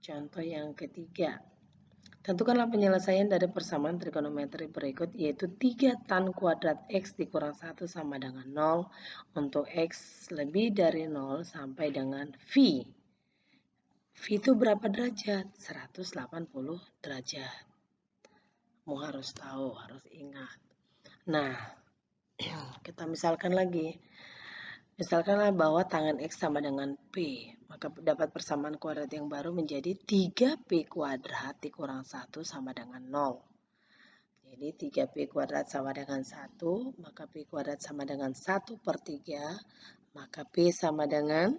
Contoh yang ketiga. Tentukanlah penyelesaian dari persamaan trigonometri berikut, yaitu 3 tan kuadrat X dikurang 1 sama dengan 0 untuk X lebih dari 0 sampai dengan V. V itu berapa derajat? 180 derajat. Kamu harus tahu, harus ingat. Nah, kita misalkan lagi. Misalkanlah bahwa tangan X sama dengan P, maka dapat persamaan kuadrat yang baru menjadi 3P kuadrat dikurang 1 sama dengan 0. Jadi 3P kuadrat sama dengan 1, maka P kuadrat sama dengan 1/3, maka P sama dengan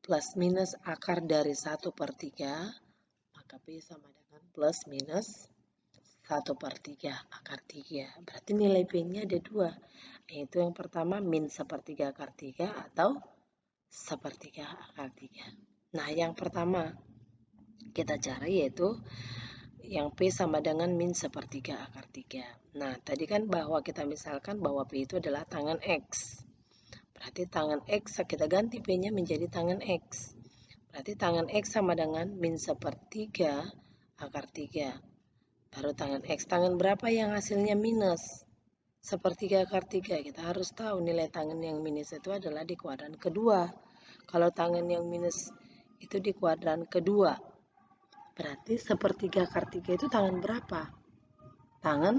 plus minus akar dari 1/3, maka P sama dengan plus minus 1/3 akar 3. Berarti nilai P-nya ada 2. Yaitu yang pertama min 1/3 akar 3 atau 1/3 akar 3. Nah, yang pertama kita cari yaitu yang P sama dengan min 1/3 akar 3. Nah, tadi kan bahwa kita misalkan bahwa P itu adalah tangan X. Berarti tangan X kita ganti P-nya menjadi tangan X. Berarti tangan X sama dengan min 1/3 akar 3. Baru tangan X. Tangan berapa yang hasilnya minus? 1/3 akar 3. Kita harus tahu nilai tangan yang minus itu adalah di kuadran kedua. Kalau tangan yang minus itu di kuadran kedua, berarti 1/3 akar 3 itu tangan berapa? Tangan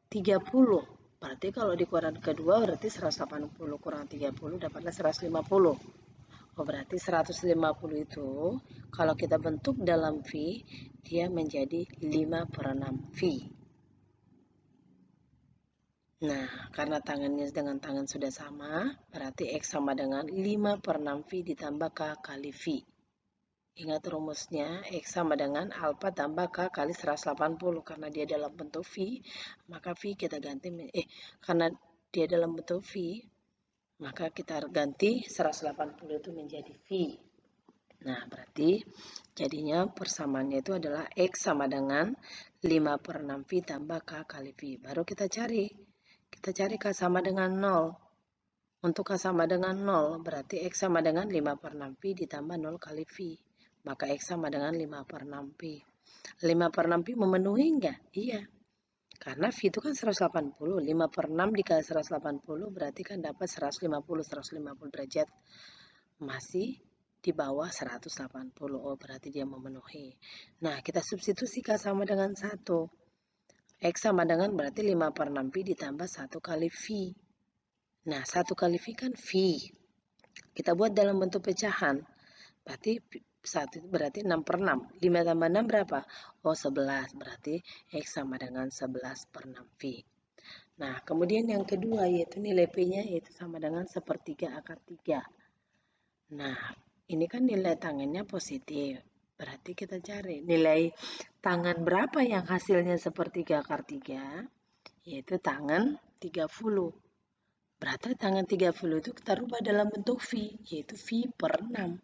30. Berarti kalau di kuadran kedua berarti 180 kurang 30 dapatlah 150. Oh, berarti 150 itu kalau kita bentuk dalam V, dia menjadi 5/6 V. Nah, karena tangannya dengan tangan sudah sama, berarti X sama dengan 5/6 V ditambah K kali V. Ingat rumusnya, X sama dengan alfa tambah K kali 180. Karena dia dalam bentuk V, maka V kita ganti, karena dia dalam bentuk V, maka kita ganti 180 itu menjadi V. Nah, berarti jadinya persamaannya itu adalah X sama dengan 5/6 V tambah K kali V. Baru kita cari K sama dengan 0. Untuk K sama dengan 0, berarti X sama dengan 5/6 V ditambah 0 kali V. Maka X sama dengan 5/6 V. 5/6 V memenuhi enggak? Iya. Karena V itu kan 180. 5/6 dikali 180 berarti kan dapat 150 derajat. Masih di bawah 180. Oh, berarti dia memenuhi. Nah, kita substitusi K sama dengan 1. X sama dengan berarti 5/6 V ditambah 1 kali V. Nah, 1 kali V kan V. Kita buat dalam bentuk pecahan. Berarti 6/6. 5 tambah 6 berapa? Oh, 11. Berarti X sama dengan 11/6 V. Nah, kemudian yang kedua yaitu nilai P-nya yaitu sama dengan 1/3 akar 3. Nah, ini kan nilai tangannya positif. Berarti kita cari nilai tangan berapa yang hasilnya 1/3 akar 3, yaitu tangan 30. Berarti tangan 30 itu kita rubah dalam bentuk V, yaitu V/6.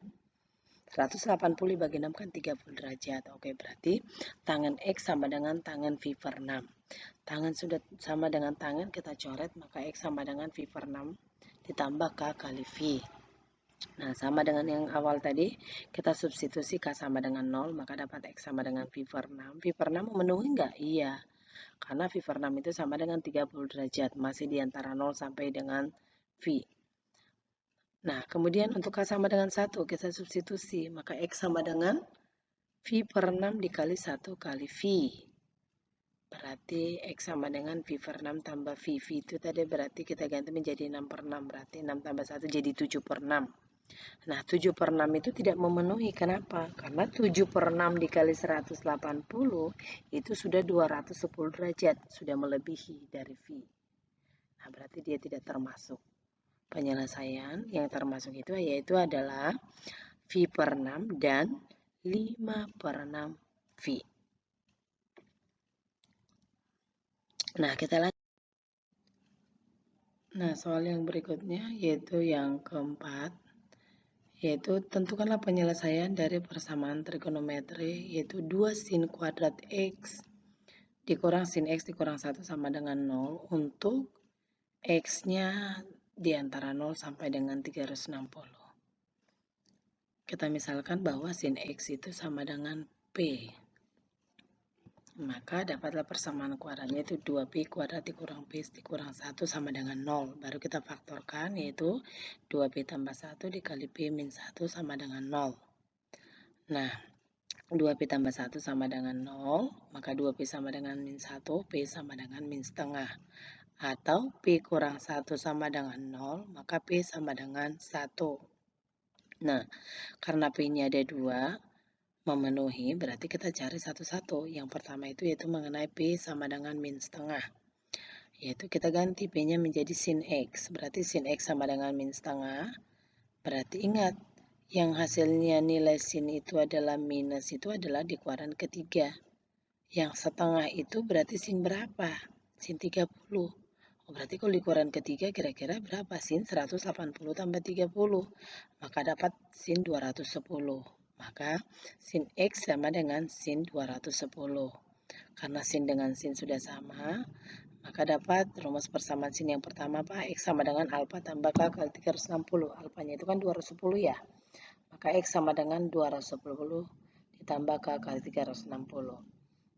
180 dibagi 6 kan 30 derajat. Oke, berarti tangan X sama dengan tangan V/6. Tangan sudah sama dengan tangan, kita coret, maka X sama dengan V/6 ditambah K kali V. Nah, sama dengan yang awal tadi, kita substitusi K sama dengan 0, maka dapat X sama dengan V/6. V/6 memenuhi enggak? Iya. Karena V/6 itu sama dengan 30 derajat, masih di antara 0 sampai dengan V. Nah, kemudian untuk K sama dengan 1, kita substitusi, maka X sama dengan V/6 dikali 1 kali V. Berarti X sama dengan V/6 tambah V. V itu tadi berarti kita ganti menjadi 6/6, berarti 6 tambah 1 jadi 7/6. Nah, 7/6 itu tidak memenuhi. Kenapa? Karena 7/6 dikali 180 itu sudah 210 derajat, sudah melebihi dari V. Nah, berarti dia tidak termasuk. Penyelesaian yang termasuk itu yaitu adalah V/6 dan 5/6 V. Nah, kita lanjut. Nah, soal yang berikutnya yaitu yang keempat, yaitu tentukanlah penyelesaian dari persamaan trigonometri yaitu 2 sin kuadrat X dikurang sin X dikurang 1 sama dengan 0 untuk X-nya di antara 0 sampai dengan 360. kita misalkan bahwa sin X itu sama dengan P. Maka dapatlah persamaan kuadratnya itu 2P kuadrat dikurang P dikurang 1 sama dengan 0. Baru kita faktorkan yaitu 2P tambah 1 dikali P min 1 sama dengan 0. Nah, 2P tambah 1 sama dengan 0, maka 2P sama dengan min 1, P sama dengan min setengah. Atau P kurang 1 sama dengan 0, maka P sama dengan 1. Nah, karena P-nya ada 2, memenuhi, berarti kita cari satu-satu. Yang pertama itu yaitu mengenai P sama dengan min setengah. Yaitu kita ganti P-nya menjadi sin X. Berarti sin X sama dengan min setengah. Berarti ingat, yang hasilnya nilai sin itu adalah minus itu adalah di kuadran ketiga. Yang setengah itu berarti sin berapa? Sin 30. Oh, berarti kalau di kuadran ketiga kira-kira berapa? Sin 180 tambah 30. Maka dapat sin 210. Maka sin X sama dengan sin 210. Karena sin dengan sin sudah sama, maka dapat rumus persamaan sin yang pertama apa? X sama dengan alfa tambah K kali 360. Alfanya itu kan 210 ya. Maka X sama dengan 210 ditambah K kali 360.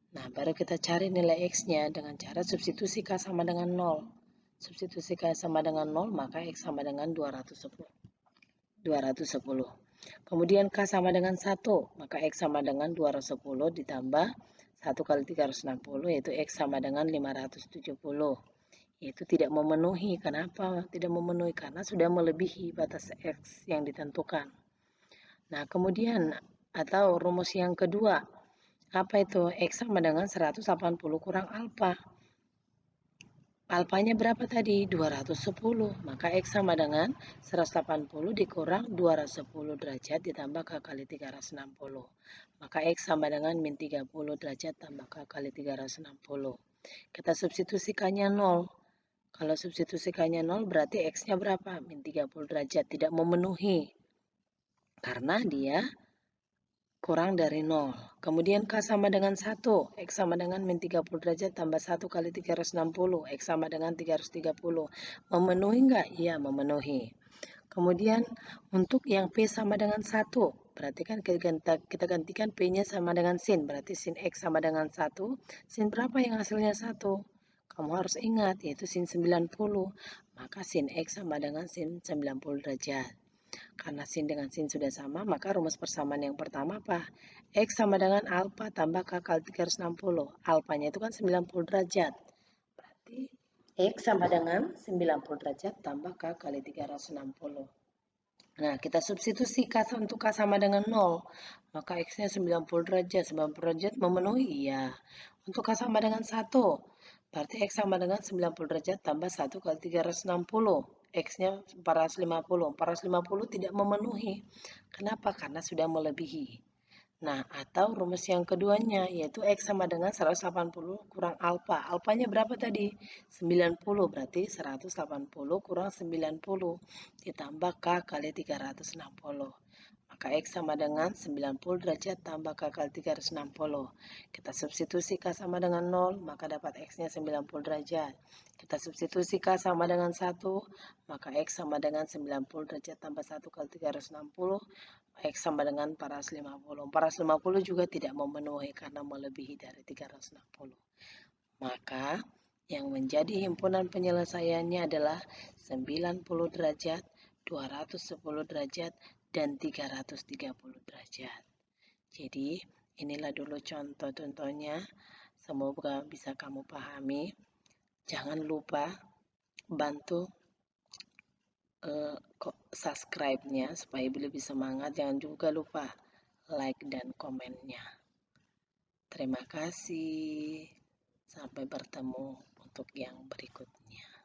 Nah, baru kita cari nilai X-nya dengan cara substitusi K sama dengan 0. Substitusi K sama dengan 0, maka X sama dengan 210. Kemudian K sama dengan 1, maka X sama dengan 210 ditambah 1 kali 360, yaitu X sama dengan 570. Itu tidak memenuhi. Kenapa tidak memenuhi? Karena sudah melebihi batas X yang ditentukan. Nah, kemudian atau rumus yang kedua, apa itu? X sama dengan 180 kurang alfa. Alfanya berapa tadi? 210. Maka X sama dengan 180 dikurang 210 derajat ditambah K kali 360. Maka X sama dengan min 30 derajat tambah K kali 360. Kita substitusikannya 0. Kalau substitusikannya 0 berarti X-nya berapa? Min 30 derajat. Tidak memenuhi. Karena dia kurang dari 0. Kemudian K sama dengan 1. X sama dengan min 30 derajat tambah 1 kali 360. X sama dengan 330. Memenuhi enggak? Iya, memenuhi. Kemudian untuk yang P sama dengan 1. Berarti kan kita gantikan P-nya sama dengan sin. Berarti sin X sama dengan 1. Sin berapa yang hasilnya 1? Kamu harus ingat yaitu sin 90. Maka sin X sama dengan sin 90 derajat. Karena sin dengan sin sudah sama, maka rumus persamaan yang pertama apa? X sama dengan alfa tambah K kali 360. Alfanya itu kan 90 derajat. Berarti X sama dengan 90 derajat tambah K kali 360. Nah, kita substitusi K untuk K sama dengan 0. Maka X-nya 90 derajat. 90 derajat memenuhi? Iya. Untuk K sama dengan 1. Berarti X sama dengan 90 derajat tambah 1 kali 360. X-nya 450. 450 tidak memenuhi. Kenapa? Karena sudah melebihi. Nah, atau rumus yang keduanya yaitu X sama dengan 180 kurang alfa. Alfanya berapa tadi? 90, berarti 180 kurang 90 ditambah K kali 360. Maka X sama dengan 90 derajat tambah K kali 360. Kita substitusi K sama dengan 0, maka dapat X-nya 90 derajat. Kita substitusi K sama dengan 1, maka X sama dengan 90 derajat tambah 1 kali 360. X sama dengan 450. 450 juga tidak memenuhi karena melebihi dari 360. Maka yang menjadi himpunan penyelesaiannya adalah 90 derajat, 210 derajat, dan 330 derajat. Jadi inilah dulu contoh-contohnya. Semoga bisa kamu pahami. Jangan lupa bantu subscribe-nya supaya lebih semangat. Jangan juga lupa like dan komennya. Terima kasih. Sampai bertemu untuk yang berikutnya.